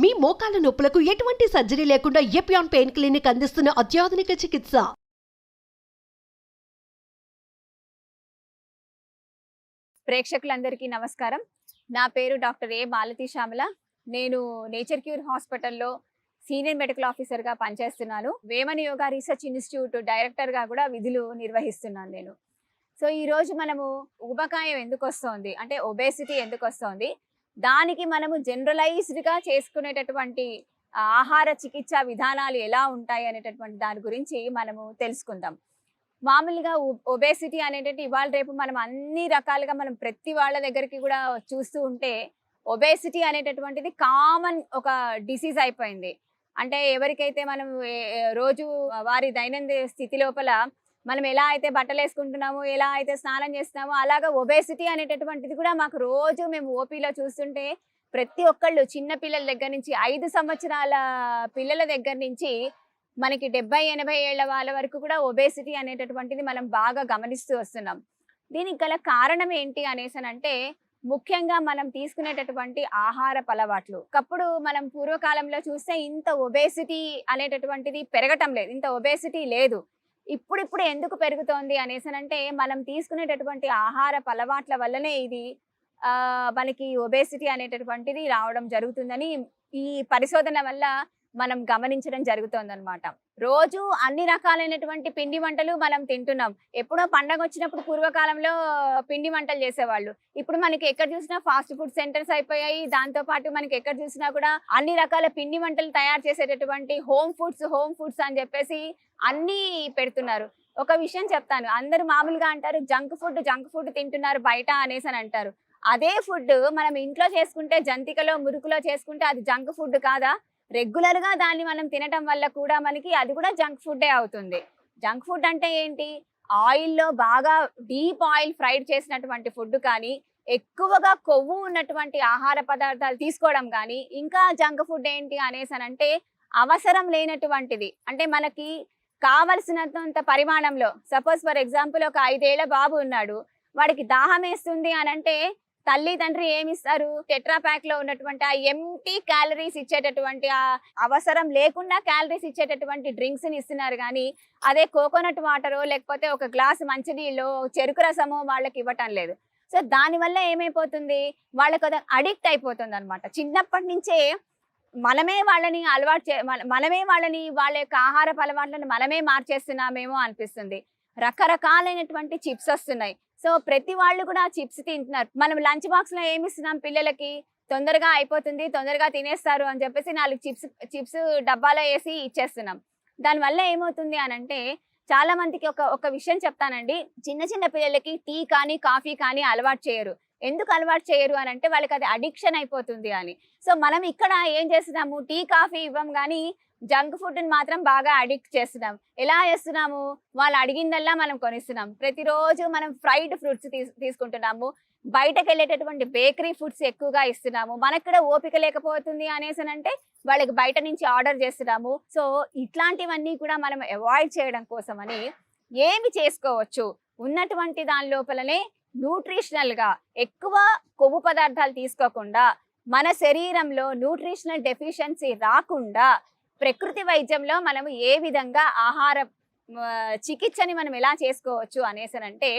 మీ మోకాల నొప్పులకు ఎటువంటి సర్జరీ లేకుండా ఎపియాన్ పెయిన్ క్లినిక్ అందిస్తున్న అత్యాధునిక చికిత్స. ప్రేక్షకులందరికీ నమస్కారం. నా పేరు డాక్టర్ ఏ మాలతి శ్యామల. నేను నేచర్ క్యూర్ హాస్పిటల్లో సీనియర్ మెడికల్ ఆఫీసర్గా పనిచేస్తున్నాను. వేమన యోగా రీసెర్చ్ ఇన్స్టిట్యూట్ డైరెక్టర్గా కూడా విధులు నిర్వహిస్తున్నాను నేను. సో ఈరోజు మనము ఊబకాయం ఎందుకు వస్తుంది, అంటే ఒబేసిటీ ఎందుకు వస్తుంది, దానికి మనము జనరలైజ్డ్గా చేసుకునేటటువంటి ఆహార చికిత్సా విధానాలు ఎలా ఉంటాయి అనేటటువంటి దాని గురించి మనము తెలుసుకుందాం. మామూలుగా ఒబేసిటీ అనేటట్టు ఇవాళ రేపు మనం అన్ని రకాలుగా మనం ప్రతి వాళ్ళ దగ్గరికి కూడా చూస్తూ ఉంటే ఒబేసిటీ అనేటటువంటిది కామన్ ఒక డిసీజ్ అయిపోయింది. అంటే ఎవరికైతే మనం రోజు వారి దైనందిన స్థితి లోపల మనం ఎలా అయితే బట్టలు వేసుకుంటున్నామో, ఎలా అయితే స్నానం చేస్తున్నామో, అలాగా ఒబేసిటీ అనేటటువంటిది కూడా మాకు రోజు మేము ఓపీలో చూస్తుంటే ప్రతి ఒక్కళ్ళు చిన్న పిల్లల దగ్గర నుంచి 5 సంవత్సరాల పిల్లల దగ్గర నుంచి మనకి 70-80 ఏళ్ల వాళ్ళ వరకు కూడా ఒబేసిటీ అనేటటువంటిది మనం బాగా గమనిస్తూ వస్తున్నాం. దీనికి గల కారణం ఏంటి అనేసనంటే ముఖ్యంగా మనం తీసుకునేటటువంటి ఆహారపు అలవాట్లు. ఒకప్పుడు మనం పూర్వకాలంలో చూస్తే ఇంత ఒబేసిటీ అనేటటువంటిది పెరగటం లేదు, ఇంత ఒబేసిటీ లేదు. ఇప్పుడిప్పుడు ఎందుకు పెరుగుతోంది అనేసనంటే మనం తీసుకునేటటువంటి ఆహారపు అలవాట్ల వల్లనే ఇది మనకి ఒబేసిటీ అనేటటువంటిది రావడం జరుగుతుందని ఈ పరిశోధన వల్ల మనం గమనించడం జరుగుతోందనమాట. రోజు అన్ని రకాలైనటువంటి పిండి వంటలు మనం తింటున్నాం. ఎప్పుడో పండగ వచ్చినప్పుడు పూర్వకాలంలో పిండి వంటలు చేసేవాళ్ళు. ఇప్పుడు మనకి ఎక్కడ చూసినా ఫాస్ట్ ఫుడ్ సెంటర్స్ అయిపోయాయి. దాంతో పాటు మనకి ఎక్కడ చూసినా కూడా అన్ని రకాల పిండి వంటలు తయారు చేసేటటువంటి హోమ్ ఫుడ్స్ అని చెప్పేసి అన్నీ పెడుతున్నారు. ఒక విషయం చెప్తాను, అందరూ మామూలుగా అంటారు జంక్ ఫుడ్ తింటున్నారు బయట అనేసి అని అంటారు. అదే ఫుడ్ మనం ఇంట్లో చేసుకుంటే, జంతికలో మురుకులో చేసుకుంటే అది జంక్ ఫుడ్ కాదా? రెగ్యులర్ గా దాన్ని మనం తినటం వల్ల కూడా మనకి అది కూడా జంక్ ఫుడ్డే అవుతుంది. జంక్ ఫుడ్ అంటే ఏంటి? ఆయిల్లో బాగా డీప్ ఆయిల్ ఫ్రైడ్ చేసినటువంటి ఫుడ్ కానీ, ఎక్కువగా కొవ్వు ఉన్నటువంటి ఆహార పదార్థాలు తీసుకోవడం కానీ, ఇంకా జంక్ ఫుడ్ ఏంటి అనేసనంటే అవసరం లేనటువంటిది. అంటే మనకి కావలసినంత పరిమాణంలో, సపోజ్ ఫర్ ఎగ్జాంపుల్ ఒక 5 ఏళ్ల బాబు ఉన్నాడు, వాడికి దాహం వేస్తుంది అనంటే తల్లి తండ్రి ఏమిస్తారు? టెట్రా ప్యాక్ లో ఉన్నటువంటి ఆ ఎంటీ క్యాలరీస్ ఇచ్చేటటువంటి, ఆ అవసరం లేకుండా క్యాలరీస్ ఇచ్చేటటువంటి డ్రింక్స్ ని ఇస్తున్నారు. కానీ అదే కోకోనట్ వాటరో లేకపోతే ఒక గ్లాస్ మంచినీళ్ళు, చెరుకు రసమో వాళ్ళకి ఇవ్వటం లేదు. సో దానివల్ల ఏమైపోతుంది, వాళ్ళకి అది అడిక్ట్ అయిపోతుంది అనమాట. చిన్నప్పటి నుంచే మనమే వాళ్ళని వాళ్ళ యొక్క ఆహారపు అలవాట్లను మనమే మార్చేస్తున్నామేమో అనిపిస్తుంది. రకరకాలైనటువంటి చిప్స్ వస్తున్నాయి. సో ప్రతి వాళ్ళు కూడా చిప్స్ తింటున్నారు. మనం లంచ్ బాక్స్ లో ఏమి ఇస్తున్నాం పిల్లలకి? తొందరగా అయిపోతుంది, తొందరగా తినేస్తారు అని చెప్పేసి 4 చిప్స్ డబ్బాలో వేసి ఇచ్చేస్తున్నాం. దానివల్ల ఏమవుతుంది అనంటే చాలా మందికి ఒక విషయం చెప్తానండి. చిన్న పిల్లలకి టీ కానీ కాఫీ కానీ అలవాటు చేయరు. ఎందుకు అలవాటు చేయరు అని అంటే వాళ్ళకి అది అడిక్షన్ అయిపోతుంది అని. సో మనం ఇక్కడ ఏం చేస్తున్నాము, టీ కాఫీ ఇవ్వం కానీ జంక్ ఫుడ్ ని మాత్రం బాగా అడిక్ట్ చేస్తున్నాం. ఎలా చేస్తున్నాము? వాళ్ళు అడిగిందల్లా మనం కొనిస్తున్నాం. ప్రతిరోజు మనం ఫ్రైడ్ ఫ్రూట్స్ తీసుకుంటున్నాము. బయటకు వెళ్ళేటటువంటి బేకరీ ఫుడ్స్ ఎక్కువగా ఇస్తున్నాము. మనకు కూడా ఓపిక లేకపోతుంది అనేసనంటే వాళ్ళకి బయట నుంచి ఆర్డర్ చేస్తున్నాము. సో ఇట్లాంటివన్నీ కూడా మనం అవాయిడ్ చేయడం కోసమని ఏమి చేసుకోవచ్చు? ఉన్నటువంటి దాని లోపలనే న్యూట్రిషనల్ గా ఎక్కువ కొవ్వు పదార్థాలు తీసుకోకుండా, మన శరీరంలో న్యూట్రిషనల్ డెఫిషియన్సీ రాకుండా ప్రకృతి వైద్యంలో మనం ఏ విధంగా ఆహార చికిత్సని మనం ఎలా చేసుకోవచ్చు అనేసనంటే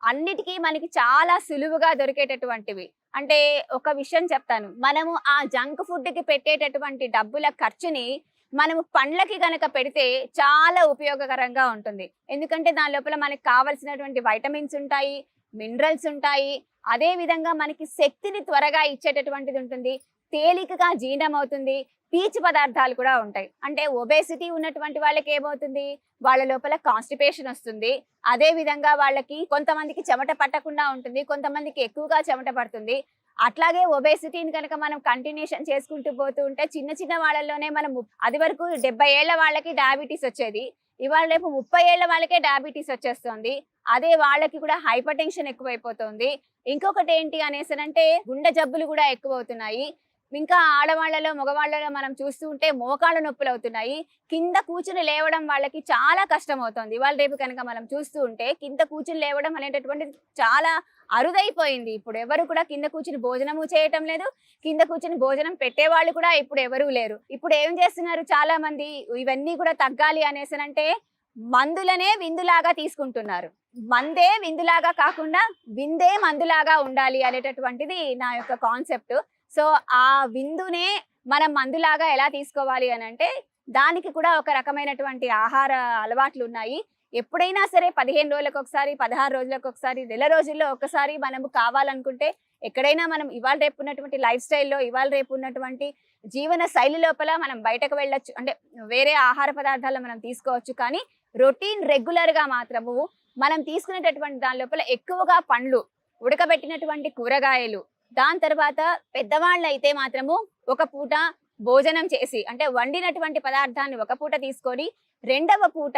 అన్నిటికీ మనకి చాలా సులువుగా దొరికేటటువంటివి. అంటే ఒక విషయం చెప్తాను, మనము ఆ జంక్ ఫుడ్కి పెట్టేటటువంటి డబ్బుల ఖర్చుని మనము పండ్లకి గనక పెడితే చాలా ఉపయోగకరంగా ఉంటుంది. ఎందుకంటే దాని లోపల మనకి కావలసినటువంటి వైటమిన్స్ ఉంటాయి, మినరల్స్ ఉంటాయి. అదే విధంగా మనకి శక్తిని త్వరగా ఇచ్చేటటువంటిది ఉంటుంది, తేలికగా జీర్ణం అవుతుంది, పీచు పదార్థాలు కూడా ఉంటాయి. అంటే ఒబేసిటీ ఉన్నటువంటి వాళ్ళకి ఏమవుతుంది, వాళ్ళ లోపల కాన్స్టిపేషన్ వస్తుంది. అదే విధంగా వాళ్ళకి కొంతమందికి చెమట పట్టకుండా ఉంటుంది, కొంతమందికి ఎక్కువగా చెమట పడుతుంది. అట్లాగే ఒబేసిటీని కనుక మనం కంటిన్యూషన్ చేసుకుంటూ పోతూ ఉంటే చిన్న వాళ్ళలోనే మనం అది వరకు 70 ఏళ్ల వాళ్ళకి డయాబెటీస్ వచ్చేది, ఇవాళ రేపు 30 ఏళ్ల వాళ్ళకే డయాబెటీస్ వచ్చేస్తుంది. అదే వాళ్ళకి కూడా హైపర్ టెన్షన్ ఎక్కువైపోతుంది. ఇంకొకటి ఏంటి అనేసనంటే గుండె జబ్బులు కూడా ఎక్కువ అవుతున్నాయి. ఇంకా ఆడవాళ్ళలో మగవాళ్ళలో మనం చూస్తూ ఉంటే మోకాళ్ళ నొప్పులు అవుతున్నాయి. కింద కూర్చుని లేవడం వాళ్ళకి చాలా కష్టం అవుతుంది. ఇవాళ రేపు కనుక మనం చూస్తూ ఉంటే కింద కూర్చుని లేవడం అనేటటువంటిది చాలా అరుదైపోయింది. ఇప్పుడు ఎవరు కూడా కింద కూర్చుని భోజనము చేయటం లేదు. కింద కూర్చుని భోజనం పెట్టేవాళ్ళు కూడా ఇప్పుడు ఎవరూ లేరు. ఇప్పుడు ఏం చేస్తున్నారు చాలా మంది, ఇవన్నీ కూడా తగ్గాలి అనేసనంటే మందులనే విందులాగా తీసుకుంటున్నారు. మందే విందులాగా కాకుండా విందే మందులాగా ఉండాలి అనేటటువంటిది నా యొక్క కాన్సెప్ట్. సో ఆ విందునే మనం మందులాగా ఎలా తీసుకోవాలి అని అంటే దానికి కూడా ఒక రకమైనటువంటి ఆహార అలవాట్లు ఉన్నాయి. ఎప్పుడైనా సరే 15 రోజులకు ఒకసారి, 16 రోజులకు ఒకసారి, నెల రోజుల్లో ఒకసారి మనము కావాలనుకుంటే ఎక్కడైనా మనం ఇవాళ రేపు ఉన్నటువంటి లైఫ్ స్టైల్లో, ఇవాళ రేపు ఉన్నటువంటి జీవన శైలి లోపల మనం బయటకు వెళ్ళొచ్చు, అంటే వేరే ఆహార పదార్థాలు మనం తీసుకోవచ్చు. కానీ రొటీన్ రెగ్యులర్ గా మాత్రము మనం తీసుకునేటటువంటి దాని లోపల ఎక్కువగా పండ్లు, ఉడకబెట్టినటువంటి కూరగాయలు, దాని తర్వాత పెద్దవాళ్ళు అయితే మాత్రము ఒక పూట భోజనం చేసి, అంటే వండినటువంటి పదార్థాన్ని ఒక పూట తీసుకొని రెండవ పూట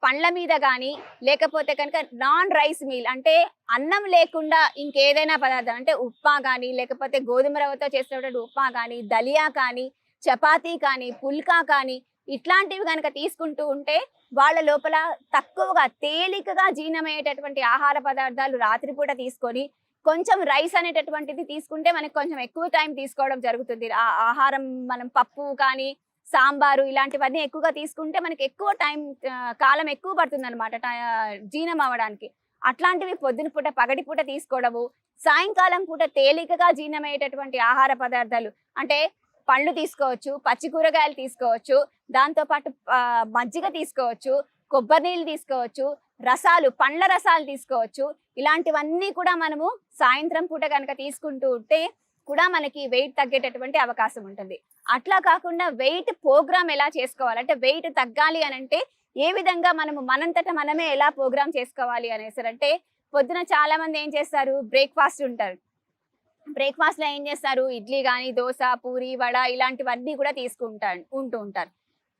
పండ్ల మీద కానీ లేకపోతే కనుక నాన్ రైస్ మీల్, అంటే అన్నం లేకుండా ఇంకేదైనా పదార్థం, అంటే ఉప్మా కానీ లేకపోతే గోధుమ రవ్వతో చేసినటువంటి ఉప్మా కానీ, దలియా కానీ, చపాతీ కానీ, పుల్కా కానీ ఇట్లాంటివి కనుక తీసుకుంటూ ఉంటే వాళ్ళ లోపల తక్కువగా తేలికగా జీర్ణమయ్యేటటువంటి ఆహార పదార్థాలు రాత్రిపూట తీసుకొని కొంచెం రైస్ అనేటటువంటిది తీసుకుంటే మనకి కొంచెం ఎక్కువ టైం తీసుకోవడం జరుగుతుంది. ఆ ఆహారం మనం పప్పు కానీ సాంబారు ఇలాంటివన్నీ ఎక్కువగా తీసుకుంటే మనకి ఎక్కువ టైం, కాలం ఎక్కువ పడుతుంది అనమాట జీర్ణం అవ్వడానికి. అట్లాంటివి పొద్దున పూట పగటి పూట తీసుకోవడము, సాయంకాలం పూట తేలికగా జీర్ణమయ్యేటటువంటి ఆహార పదార్థాలు, అంటే పండ్లు తీసుకోవచ్చు, పచ్చి కూరగాయలు తీసుకోవచ్చు, దాంతో పాటు మజ్జిగ తీసుకోవచ్చు, కొబ్బరి నీళ్ళు తీసుకోవచ్చు, రసాలు, పండ్ల రసాలు తీసుకోవచ్చు. ఇలాంటివన్నీ కూడా మనము సాయంత్రం పూట కనుక తీసుకుంటూ ఉంటే కూడా మనకి వెయిట్ తగ్గేటటువంటి అవకాశం ఉంటుంది. అట్లా కాకుండా వెయిట్ ప్రోగ్రామ్ ఎలా చేసుకోవాలంటే, వెయిట్ తగ్గాలి అని అంటే ఏ విధంగా మనము మనంతట మనమే ఎలా ప్రోగ్రామ్ చేసుకోవాలి అనేసరంటే, పొద్దున చాలా మంది ఏం చేస్తారు, బ్రేక్ఫాస్ట్ ఉంటారు. బ్రేక్ఫాస్ట్ లో ఏం చేస్తారు, ఇడ్లీ కానీ, దోశ, పూరి, వడ ఇలాంటివన్నీ కూడా ఉంటూ ఉంటారు.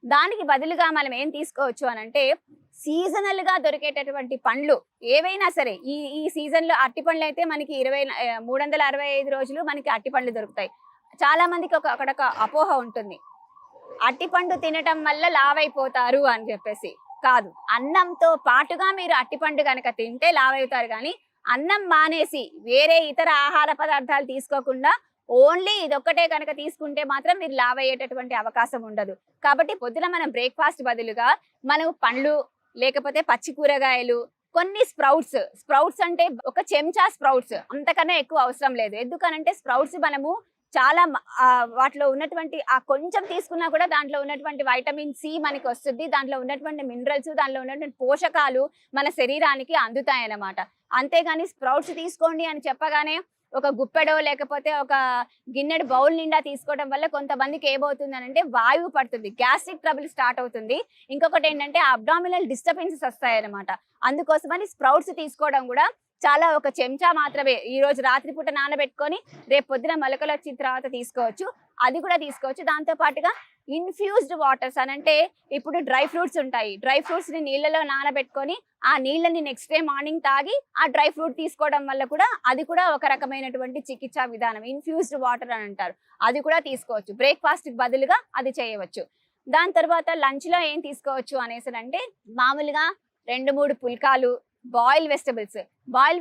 దానికి బదులుగా మనం ఏం తీసుకోవచ్చు అని అంటే, సీజనల్ గా దొరికేటటువంటి పండ్లు ఏవైనా సరే, ఈ సీజన్ లో అరటి పండ్లు అయితే మనకి 365 రోజులు మనకి అరటి పండ్లు దొరుకుతాయి. చాలా మందికి అక్కడ ఒక అపోహ ఉంటుంది, అరటి పండు తినటం వల్ల లావైపోతారు అని చెప్పేసి. కాదు, అన్నంతో పాటుగా మీరు అరటి పండు కనుక తింటే లావైతారు. కానీ అన్నం మానేసి వేరే ఇతర ఆహార పదార్థాలు తీసుకోకుండా ఓన్లీ ఇదొక్కటే కనుక తీసుకుంటే మాత్రం మీరు లావ్ అయ్యేటటువంటి అవకాశం ఉండదు. కాబట్టి పొద్దున మనం బ్రేక్ఫాస్ట్ బదులుగా మనం పండ్లు లేకపోతే పచ్చి కూరగాయలు, కొన్ని స్ప్రౌట్స్ అంటే ఒక చెంచా స్ప్రౌట్స్, అంతకన్నా ఎక్కువ అవసరం లేదు. ఎందుకనంటే స్ప్రౌట్స్ మనము చాలా వాటిలో ఉన్నటువంటి ఆ కొంచెం తీసుకున్నా కూడా దాంట్లో ఉన్నటువంటి వైటమిన్ సి మనకి వస్తుంది, దాంట్లో ఉన్నటువంటి మినరల్స్, దాంట్లో ఉన్నటువంటి పోషకాలు మన శరీరానికి అందుతాయి అన్నమాట. అంతేగాని స్ప్రౌట్స్ తీసుకోండి అని చెప్పగానే ఒక గుప్పెడో లేకపోతే ఒక గిన్నెడు బౌల్ నిండా తీసుకోవడం వల్ల కొంతమందికి ఏమవుతుంది అని అంటే వాయువు పడుతుంది, గ్యాస్ట్రిక్ ట్రబుల్ స్టార్ట్ అవుతుంది. ఇంకొకటి ఏంటంటే అబ్డామినల్ డిస్టర్బెన్సెస్ వస్తాయి అన్నమాట. అందుకోసమని స్ప్రౌట్స్ తీసుకోవడం కూడా చాలా ఒక చెంచా మాత్రమే ఈ రోజు రాత్రిపూట నానబెట్టుకొని రేపు పొద్దున మొలకలు వచ్చిన తర్వాత తీసుకోవచ్చు, అది కూడా తీసుకోవచ్చు. దాంతో పాటుగా ఇన్ఫ్యూజ్డ్ వాటర్స్ అని అంటే ఇప్పుడు డ్రై ఫ్రూట్స్ ఉంటాయి, డ్రై ఫ్రూట్స్ ని నీళ్ళలో నానబెట్టుకొని ఆ నీళ్ళని నెక్స్ట్ డే మార్నింగ్ తాగి ఆ డ్రై ఫ్రూట్ తీసుకోవడం వల్ల కూడా అది కూడా ఒక రకమైనటువంటి చికిత్సా విధానం, ఇన్ఫ్యూజ్డ్ వాటర్ అని అంటారు. అది కూడా తీసుకోవచ్చు, బ్రేక్ఫాస్ట్ కి బదులుగా అది చేయవచ్చు. దాని తర్వాత లంచ్ లో ఏం తీసుకోవచ్చు అనేసి అంటే మామూలుగా 2-3 పుల్కాలు, బాయిల్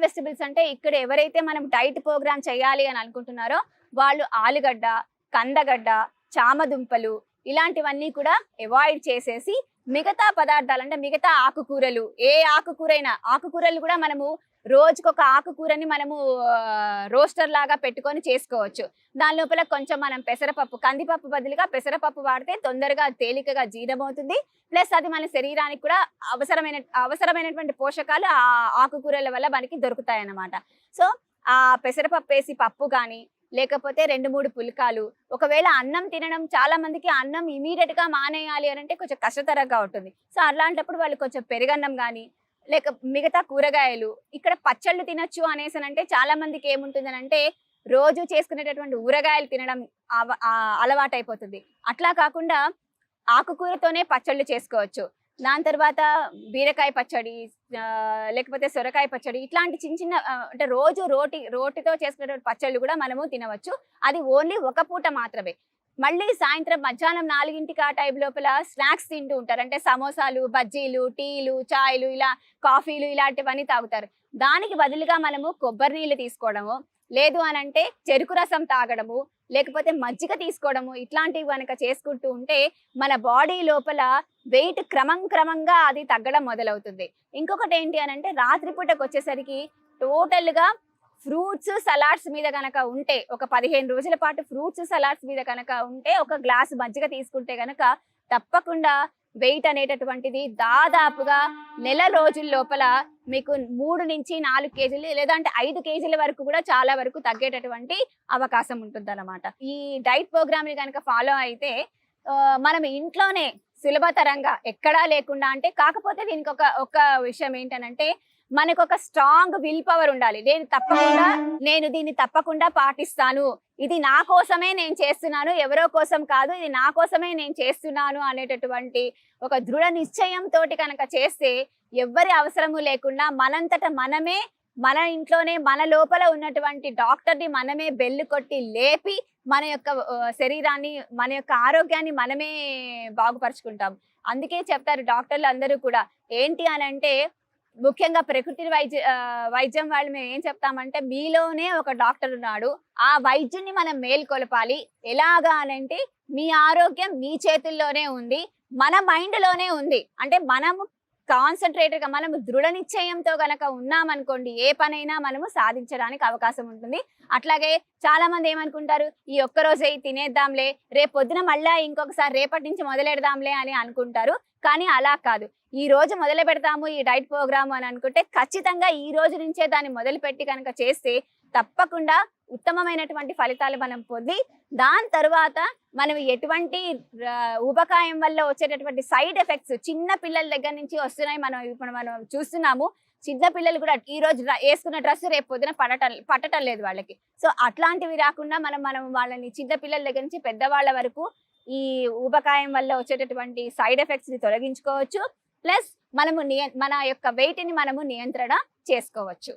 వెజిటబుల్స్ అంటే ఇక్కడ ఎవరైతే మనం డైట్ ప్రోగ్రామ్ చేయాలి అని అనుకుంటున్నారో వాళ్ళు ఆలుగడ్డ, కందగడ్డ, చామదుంపలు ఇలాంటివన్నీ కూడా అవాయిడ్ చేసేసి మిగతా పదార్థాలు, అంటే మిగతా ఆకుకూరలు, ఏ ఆకుకూరలు కూడా మనము రోజుకొక ఆకుకూరని మనము రోస్టర్ లాగా పెట్టుకొని చేసుకోవచ్చు. దాని లోపల కొంచెం మనం పెసరపప్పు, కందిపప్పు బదులుగా పెసరపప్పు వాడితే తొందరగా తేలికగా జీర్ణమవుతుంది. ప్లస్ అది మన శరీరానికి కూడా అవసరమైనటువంటి పోషకాలు ఆ ఆకుకూరల వల్ల మనకి దొరుకుతాయి అన్నమాట. సో ఆ పెసరపప్పు వేసి పప్పు కానీ లేకపోతే 2-3 పుల్కాలు. ఒకవేళ అన్నం తినడం చాలా మందికి అన్నం ఇమీడియట్ గా మానేయాలి అని అంటే కొంచెం కష్టతరంగా ఉంటుంది. సో అలాంటప్పుడు వాళ్ళు కొంచెం పెరుగన్నం కానీ లేక మిగతా కూరగాయలు, ఇక్కడ పచ్చళ్ళు తినొచ్చు అనేసనంటే చాలా మందికి ఏముంటుందని అంటే రోజు చేసుకునేటటువంటి ఊరగాయలు తినడం అలవాటైపోతుంది. అట్లా కాకుండా ఆకుకూరతోనే పచ్చళ్ళు చేసుకోవచ్చు. దాని తర్వాత బీరకాయ పచ్చడి, లేకపోతే సొరకాయ పచ్చడి, ఇట్లాంటి చిన్న చిన్న అంటే రోజు రోటితో చేసుకునేటువంటి పచ్చళ్ళు కూడా మనము తినవచ్చు. అది ఓన్లీ ఒక పూట మాత్రమే. మళ్ళీ సాయంత్రం మధ్యాహ్నం 4కి ఆ టైం లోపల స్నాక్స్ తింటూ ఉంటారు. అంటే సమోసాలు, బజ్జీలు, టీలు, చాయ్లు, ఇలా కాఫీలు ఇలాంటివన్నీ తాగుతారు. దానికి బదులుగా మనము కొబ్బరి నీళ్ళు తీసుకోవడము, లేదు అనంటే చెరుకు రసం తాగడము, లేకపోతే మజ్జిగ తీసుకోవడము, ఇట్లాంటివి కనుక చేసుకుంటూ ఉంటే మన బాడీ లోపల వెయిట్ క్రమంగా అది తగ్గడం మొదలవుతుంది. ఇంకొకటి ఏంటి అనంటే రాత్రిపూటకు వచ్చేసరికి టోటల్గా ఫ్రూట్స్ సలాడ్స్ మీద కనుక ఉంటే, ఒక 15 రోజుల పాటు ఫ్రూట్స్ సలాడ్స్ మీద కనుక ఉంటే, ఒక గ్లాసు మజ్జిగ తీసుకుంటే కనుక తప్పకుండా వెయిట్ అనేటటువంటిది దాదాపుగా నెల రోజుల లోపల మీకు 3 నుంచి 4 కేజీలు లేదంటే 5 కేజీల వరకు కూడా చాలా వరకు తగ్గేటటువంటి అవకాశం ఉంటుందన్నమాట. ఈ డైట్ ప్రోగ్రామ్ ని కనుక ఫాలో అయితే మనం ఇంట్లోనే సులభతరంగా ఎక్కడా లేకుండా, అంటే కాకపోతే దీనికి ఒక విషయం ఏంటనంటే మనకు ఒక స్ట్రాంగ్ విల్ పవర్ ఉండాలి. నేను దీన్ని తప్పకుండా పాటిస్తాను, ఇది నా కోసమే నేను చేస్తున్నాను, ఎవరో కోసం కాదు, ఇది నా కోసమే నేను చేస్తున్నాను అనేటటువంటి ఒక దృఢ నిశ్చయంతో కనుక చేస్తే ఎవ్వరి అవసరము లేకుండా మనంతట మనమే మన ఇంట్లోనే మన లోపల ఉన్నటువంటి డాక్టర్ని మనమే బెల్లు కొట్టి లేపి మన యొక్క శరీరాన్ని, మన యొక్క ఆరోగ్యాన్ని మనమే బాగుపరుచుకుంటాం. అందుకే చెప్తారు డాక్టర్లు అందరూ కూడా ఏంటి అని అంటే, ముఖ్యంగా ప్రకృతి వైద్యం వాళ్ళు మేము ఏం చెప్తామంటే, మీలోనే ఒక డాక్టర్ ఉన్నాడు, ఆ వైద్యుని మనం మేల్కొలపాలి. ఎలాగా అనంటే మీ ఆరోగ్యం మీ చేతుల్లోనే ఉంది, మన మైండ్ లోనే ఉంది. అంటే మనము కాన్సన్ట్రేటెడ్ గా మనము దృఢ నిశ్చయంతో గనక ఉన్నామనుకోండి, ఏ పనైనా మనము సాధించడానికి అవకాశం ఉంటుంది. అట్లాగే చాలా మంది ఏమనుకుంటారు, ఈ ఒక్కరోజే తినేద్దాంలే, రేపు పొద్దున మళ్ళా ఇంకొకసారి రేపటి నుంచి మొదలెడదాంలే అని అనుకుంటారు. కానీ అలా కాదు. ఈ రోజు మొదలు పెడతాము ఈ డైట్ ప్రోగ్రామ్ అని అనుకుంటే ఖచ్చితంగా ఈ రోజు నుంచే దాన్ని మొదలుపెట్టి కనుక చేస్తే తప్పకుండా ఉత్తమమైనటువంటి ఫలితాలు మనం పొంది, దాని తర్వాత మనం ఎటువంటి ఊబకాయం వల్ల వచ్చేటటువంటి సైడ్ ఎఫెక్ట్స్ చిన్న పిల్లల దగ్గర నుంచి వస్తున్నాయి. మనం చూస్తున్నాము, చిన్న పిల్లలు కూడా ఈ రోజు వేసుకున్న డ్రెస్ రేపు పొద్దున పట్టడం లేదు వాళ్ళకి. సో అట్లాంటివి రాకుండా మనం వాళ్ళని చిన్న పిల్లల దగ్గర నుంచి పెద్దవాళ్ళ వరకు ఈ ఊబకాయం వల్ల వచ్చేటటువంటి సైడ్ ఎఫెక్ట్స్ ని తొలగించుకోవచ్చు. ప్లస్ మనము మన యొక్క వెయిట్ ని మనము నియంత్రణ చేసుకోవచ్చు.